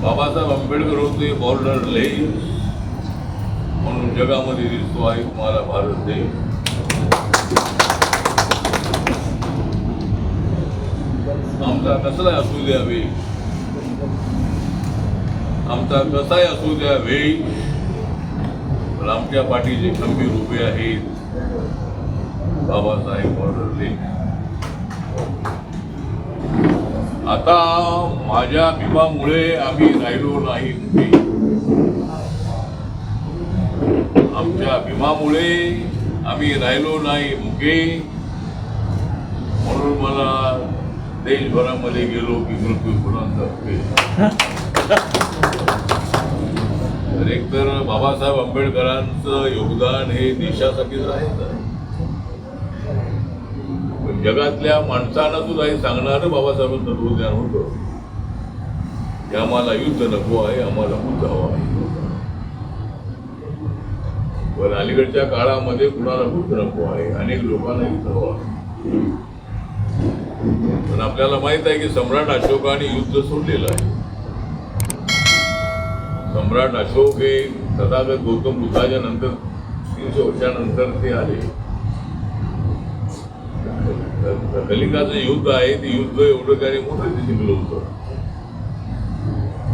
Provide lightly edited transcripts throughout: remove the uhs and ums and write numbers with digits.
बाबासाहेब आंबेडकर होते बॉर्डरलेस म्हणून जगामध्ये दिसतो आहे तुम्हाला भारत देश. आमचा कसलाही असू द्या वेळ, आमचा कसाही असू द्या वेळ, पण आमच्या पाठीचे खंबीर उभे आहेत बाबासाहेब बॉर्डरलेस. आता माझ्या भीमामुळे आम्ही राहिलो नाही मुके, आमच्या भीमामुळे आम्ही राहिलो नाही मुके, म्हणून मला देशभरामध्ये गेलो की मृत्यू गुणांचा. तर एकतर बाबासाहेब आंबेडकरांचं योगदान हे देशासाठीच राहायचं, पण जगातल्या माणसांना सुद्धा हे सांगणारं बाबासाहेबांचं तत्वज्ञान होतं की आम्हाला युद्ध नको आहे, आम्हाला बुद्ध हवा आहे. पण अलीकडच्या काळामध्ये कुणाला बुद्ध नको आहे, अनेक लोकांना युद्ध हवं आहे. पण आपल्याला माहित आहे की सम्राट अशोकाने युद्ध सोडलेलं आहे. सम्राट अशोक हे तथागत गौतम बुद्धाच्या नंतर 300 वर्षानंतर ते आले. कलिंगाचं युद्ध आहे ते युद्ध एवढं काही मोठं ते जिंकलं होतं.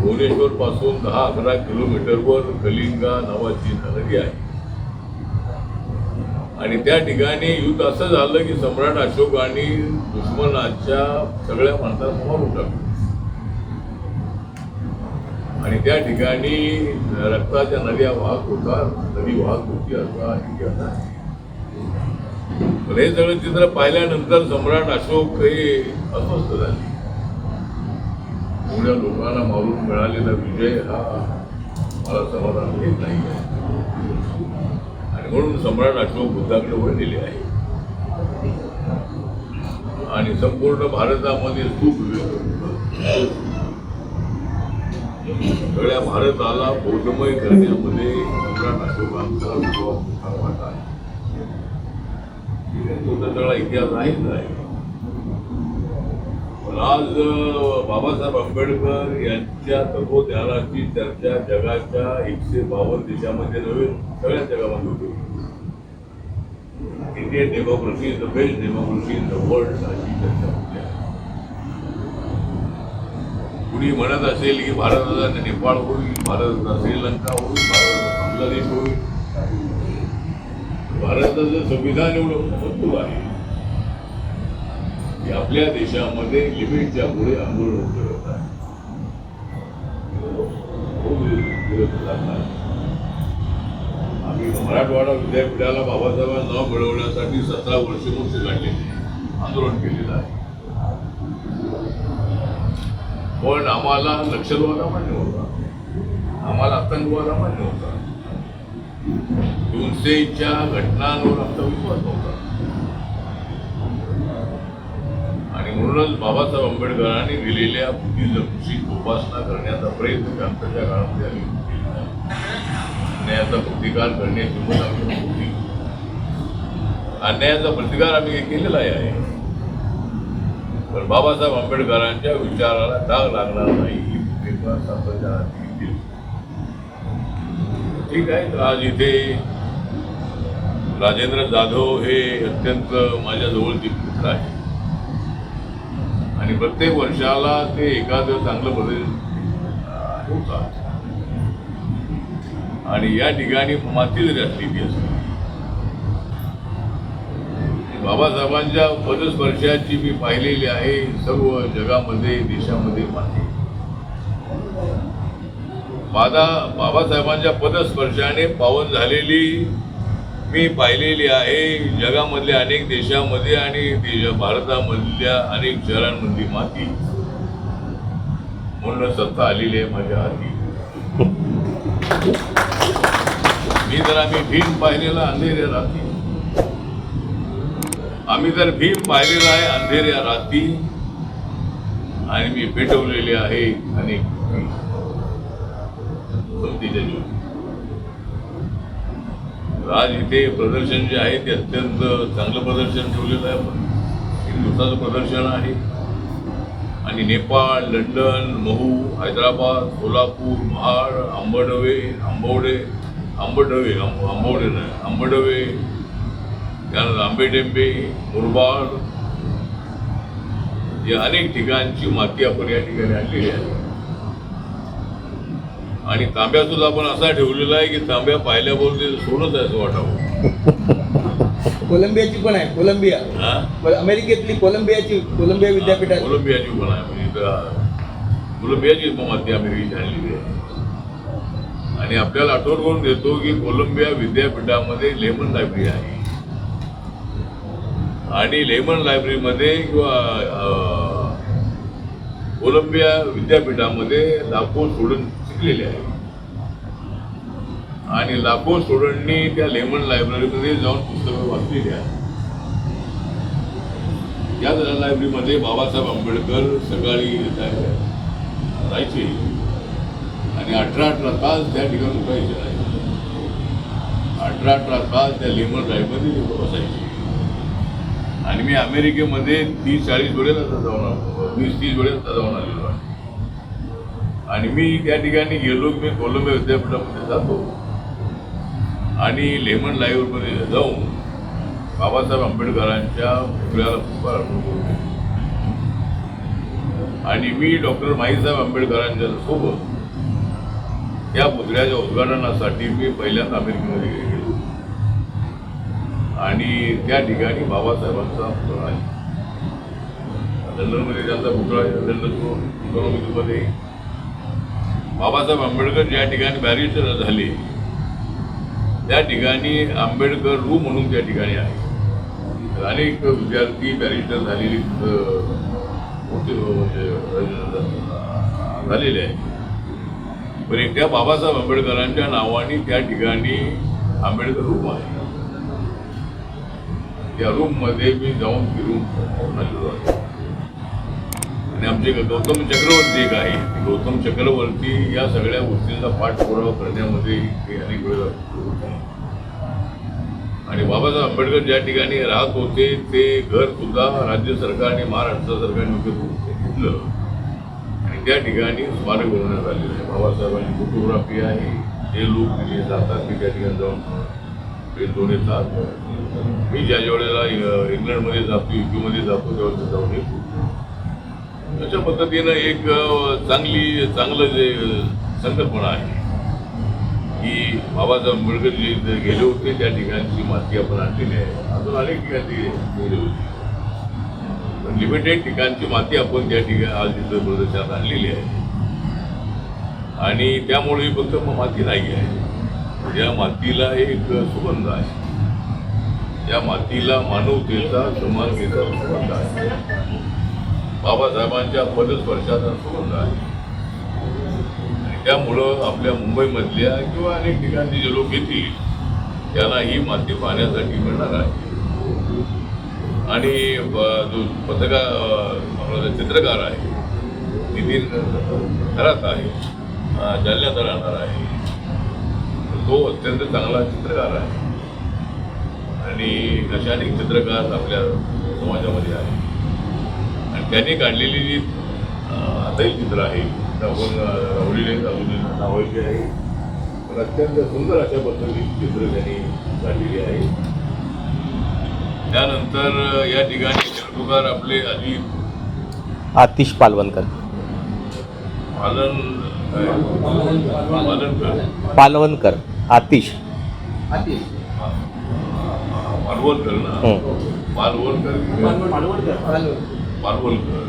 भुवनेश्वर पासून 10-11 किलोमीटरवर कलिंगा नावाची नगरी आहे आणि त्या ठिकाणी युद्ध असं झालं की सम्राट अशोकाने दुश्मनाच्या सगळ्या माणसांना मारून टाकलं आणि त्या ठिकाणी रक्ताच्या नद्या वाहत होतात, नदी वाहत होती असा इतिहास आहे. पण हे सगळं चित्र पाहिल्यानंतर सम्राट अशोक हे अस्वस्थ झाले. एवढ्या लोकांना मारून मिळालेला विजय हा मला समाधान घेत नाही आणि म्हणून सम्राट अशोक बुद्धाकडे वळलेले आहे आणि संपूर्ण भारतामध्ये सुख सगळ्या भारताला बौद्धमय करण्यामध्ये सम्राट अशोकांचा मोठा वाटा आहे. तो तर सगळा इतिहास आहेच आहे. पण आज बाबासाहेब आंबेडकर यांच्या तत्वज्ञानाची चर्चा जगाच्या 152 देशामध्ये नव्हे सगळ्या जगामध्ये होती. Indian democracy is the best democracy in the world अशी चर्चा होती. कुणी म्हणत असेल की भारताचा नेपाळ होईल, भारताचा श्रीलंका होईल, भारताचा बांगलादेश होईल. भारताचं संविधान एवढं मजबूत आहे की आपल्या देशामध्ये लिमिटच्या पुढे आंदोलन करत आहे. आम्ही मराठवाडा विद्यापीठाला बाबासाहेबांना नाव मिळवण्यासाठी 17 वर्ष काढलेले आंदोलन केलेलं आहे. पण आम्हाला नक्षलवाद अमान्य होता, आम्हाला आतंकवाद अमान्य होता, 200च्या घटनांवर आमचा विश्वास नव्हता आणि म्हणूनच बाबासाहेब आंबेडकरांनी दिलेल्या बुद्धिजमची उपासना करण्याचा प्रयत्न आमच्या काळामध्ये आम्ही केला. अन्यायाचा प्रतिकार करण्याची हिंमत आम्ही होती. अन्यायाचा प्रतिकार आम्ही केलेला आहे. पण बाबासाहेब आंबेडकरांच्या विचाराला डाग लागणार नाही ही भूमिका सातत्याने घेतली. ठीक आहे. तर आज इथे राजेंद्र जाधव हे अत्यंत माझ्या जवळचे मित्र आहे आणि प्रत्येक वर्षाला ते एखादं चांगलं बदल होतात आणि या ठिकाणी माती जरी असली ती असते. बाबासाहेबांच्या पदस्पर्शाची मी पाहिलेली आहे सर्व जगामध्ये देशामध्ये माती. बाबासाहेबांच्या पदस्पर्शाने पावन झालेली मी पाहिलेली आहे जगामधल्या अनेक देशामध्ये आणि भारतामधल्या अनेक शहरांमधली माती. म्हणून सत्ता आलेली आहे माझ्या हाती. मी जर आम्ही भीम पाहिलेला अंधेऱ्या रात्री, आम्ही जर भीम पाहिलेला आहे अंधेऱ्या रात्री आणि मी पेटवलेले आहे अनेक समतीच्या ज्योती. आज इथे प्रदर्शन जे आहे ते अत्यंत चांगलं प्रदर्शन ठेवलेलं आहे. पण 1 दिवसाचं प्रदर्शन आहे आणि नेपाळ, लंडन, महू, हैदराबाद, सोलापूर, महाड, आंबडवे, त्यानंतर आंबेडेंबे, मुरबाड या अनेक ठिकाणची माती आपण या ठिकाणी आणलेली आहे. आणि तांब्या सुद्धा आपण असा ठेवलेला आहे की तांब्या पाहिल्याबरोबर ते सोनच आहे असं वाटावं. कोलंबियाची पण आहे, कोलंबिया अमेरिकेतली कोलंबिया विद्यापीठात कोलंबियाची पण आहे. म्हणजे कोलंबियाची माती अमेरिकेची आणलेली आहे. आणि आपल्याला आठवण करून देतो की कोलंबिया विद्यापीठामध्ये लेमन लायब्ररी आहे. आणि लेमन लायब्ररीमध्ये किंवा कोलंबिया विद्यापीठामध्ये लाखो स्टुडंट शिकलेले आहेत. आणि लाखो स्टुडंटनी त्या लेमन लायब्ररीमध्ये जाऊन पुस्तकं वाचलेली आहेत. या लायब्ररीमध्ये बाबासाहेब आंबेडकर सकाळी जायचे आणि 18 तास त्या ठिकाणी उठायचे नाही. 18 तास त्या लेमन लायब्ररीमध्ये बसायचे. आणि मी अमेरिकेमध्ये 30-40 वेळेला जाऊन आलो, 20-30 वेळेला जाऊन आलेलो आहे. आणि मी त्या ठिकाणी गेलो की मी कोलंबिया विद्यापीठामध्ये जातो आणि लेमन लायब्ररीमध्ये जाऊन बाबासाहेब आंबेडकरांच्या पुतळ्याला पुष्पहार अर्पण करतो. आणि मी डॉक्टर माईसाहेब आंबेडकरांच्या सोबत त्या पुतळ्याच्या उद्घाटनासाठी मी पहिल्यांदा अमेरिकेमध्ये गेलो. आणि त्या ठिकाणी बाबासाहेबांचा पुतळा आहे. लंडनमध्ये त्यांचा पुतळा आहे. लंडन इकॉनॉमिकमध्ये बाबासाहेब आंबेडकर ज्या ठिकाणी बॅरिस्टर झाले त्या ठिकाणी आंबेडकर रूम म्हणून त्या ठिकाणी आहे. अनेक विद्यार्थी बॅरिस्टर झालेले झालेले आहे. पण एकट्या बाबासाहेब आंबेडकरांच्या नावाने त्या ठिकाणी आंबेडकर रूम आहे. त्या रूममध्ये मी जाऊन फिरून आलेलो आहे. आणि आमचे गौतम चक्रवर्ती एक आहे. गौतम चक्रवर्ती या सगळ्या गोष्टींचा पाठपुरावा करण्यामध्ये ते अनेक वेळेला आणि बाबासाहेब आंबेडकर ज्या ठिकाणी राहत होते ते घर सुद्धा राज्य सरकारने महाराष्ट्र सरकारने विकत घेतलं आणि त्या ठिकाणी स्मारक बनवण्यात आलेलं आहे. बाबासाहेबांची फोटोग्राफी आहे. जे लोक तिथे जातात ते त्या ठिकाणी जाऊन भेट देऊन येतात. मी ज्या वेळेला इंग्लंडमध्ये जातो, युकेमध्ये जातो त्यावेळेला जाऊन येतो. अशा पद्धतीनं एक चांगलं जे संकल्पना आहे की बाबासाहेब आंबेडकर जे गेले होते त्या ठिकाणची माती आपण आणलेली आहे. अजून अनेक ठिकाणी गेली होती पण लिमिटेड ठिकाणची माती आपण त्या ठिकाणी आज तिथं प्रदर्शनात आणलेली आहे. आणि त्यामुळे ही फक्त माती नाही आहे. या मातीला एक सुगंध आहे. या मातीला मानवतेचा समानतेचा सुगंध आहे. बाबासाहेबांच्या पदस्पर्शाचा सुगंध आहे. आणि त्यामुळं आपल्या मुंबईमधल्या किंवा अनेक ठिकाणचे जे लोक येतील त्यांना ही माती पाहण्यासाठी मिळणार आहे. आणि जो आपला चित्रकार आहे नितीन खरात आहे, जालन्यात राहणार आहे. तो अत्यंत चांगला चित्रकार आहे. आणि अशा अनेक चित्रकार आपल्या समाजामध्ये आहे. आणि त्यांनी काढलेली जी आताही चित्र आहे आपण राहुलीने नावाची आहे. पण अत्यंत सुंदर अशा पद्धतीची चित्र त्यांनी काढलेली आहे. त्यानंतर या ठिकाणी चित्रकार आपले आतिश पालवणकर पालवणकर आतिश पालवणकर ना पालवणकर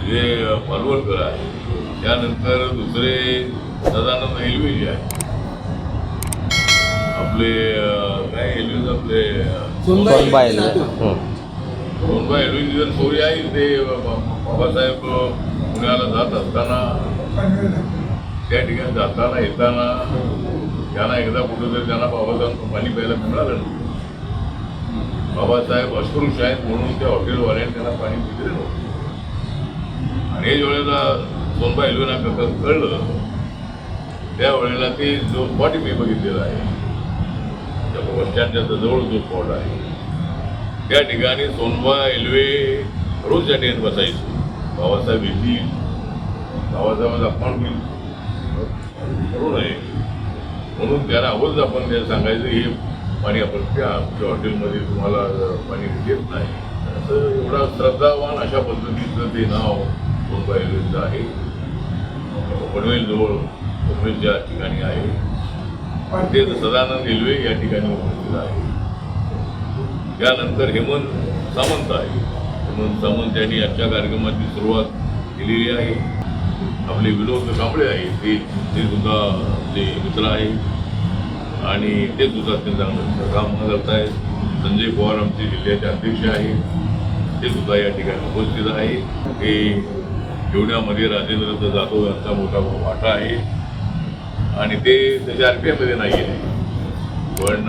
जे पालवणकर आहे. त्यानंतर दुसरे सदानंद एलवी जे आहे आपले काय एलवीज आपले सोनबा एलवे जर सोयी आहे ते बाबासाहेब पुण्याला जात असताना त्या ठिकाणी जाताना येताना त्यांना एकदा कुठेतरी त्यांना बाबासाहेब पाणी प्यायला मिळालं नव्हतं. बाबासाहेब अस्पृश्य आहेत म्हणून त्या हॉटेलवाल्याने त्यांना पाणी दिलेलं नव्हतं. आणि या वेळेला सोनबा एलवेना कळलं त्यावेळेला ते जो स्पॉट मी बघितलेला आहे त्या बस स्टँडच्या जवळ जो स्पॉट आहे त्या ठिकाणी सोनबा एलवे रोज त्या ठिकाणी बसायचो. बाबासाहेब येतील, बाबासाहेबांचा अपमान होईल करू नये म्हणून त्याला अगोदर आपण ते सांगायचं हे पाणी आपण प्या, आमच्या हॉटेलमध्ये तुम्हाला पाणी देत नाही. असं एवढा श्रद्धावान अशा पद्धतीचं ते नाव सोनबाईचं आहे. पनवेलजवळ पनवेलच्या ठिकाणी आहे. ते सदानंद रेल्वे या ठिकाणी उपस्थित आहे. त्यानंतर हेमंत सामंत आहे. हेमंत सामंत यांनी आजच्या कार्यक्रमाची सुरुवात केलेली आहे. आपले विनोद कांबळे आहे, ते सुद्धा आपले मित्र आहे आणि ते सुद्धा ते चांगलं काम करत आहेत. संजय पवार आमचे जिल्ह्याचे अध्यक्ष आहे, ते सुद्धा या ठिकाणी उपस्थित आहे. हे जेवण्यामध्ये राजेंद्र जाधव यांचा मोठा वाटा आहे आणि ते त्याच्या RPI नाही आहे, पण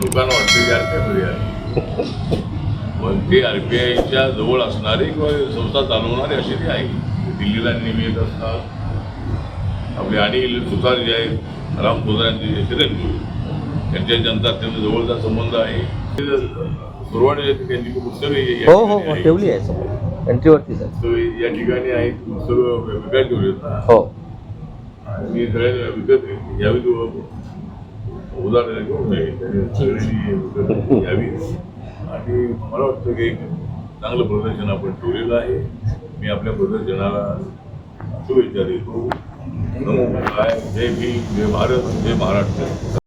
लोकांना वाटतं की RPI आहे. पण ते RPIच्या जवळ असणारे किंवा संस्था चालवणारे असे ते आहे. दिल्लीला नेहमी येत असतात. आपले अनिल सुतार जे आहेत, राम सुतारांचे चिरंजीव, त्यांच्या जनता अत्यंत जवळचा संबंध आहे. सुरुवातीला त्यांची पुस्तकं हो हो हो, ठेवली आहे समोर एंट्रीवरती सर. या ठिकाणी आहेत, पुस्तकं विकायला ठेवलेत ना. हो मी सगळ्यांना विकत यावी उदाहरण घेऊन सगळ्यांनी विकत घ्यावी आणि मला वाटतं की एक चांगलं प्रदर्शन आपण ठेवलेलं आहे. मी आपल्या प्रदर्शनाला शुभेच्छा देतो. जय भीम, जय भारत, जय महाराष्ट्र.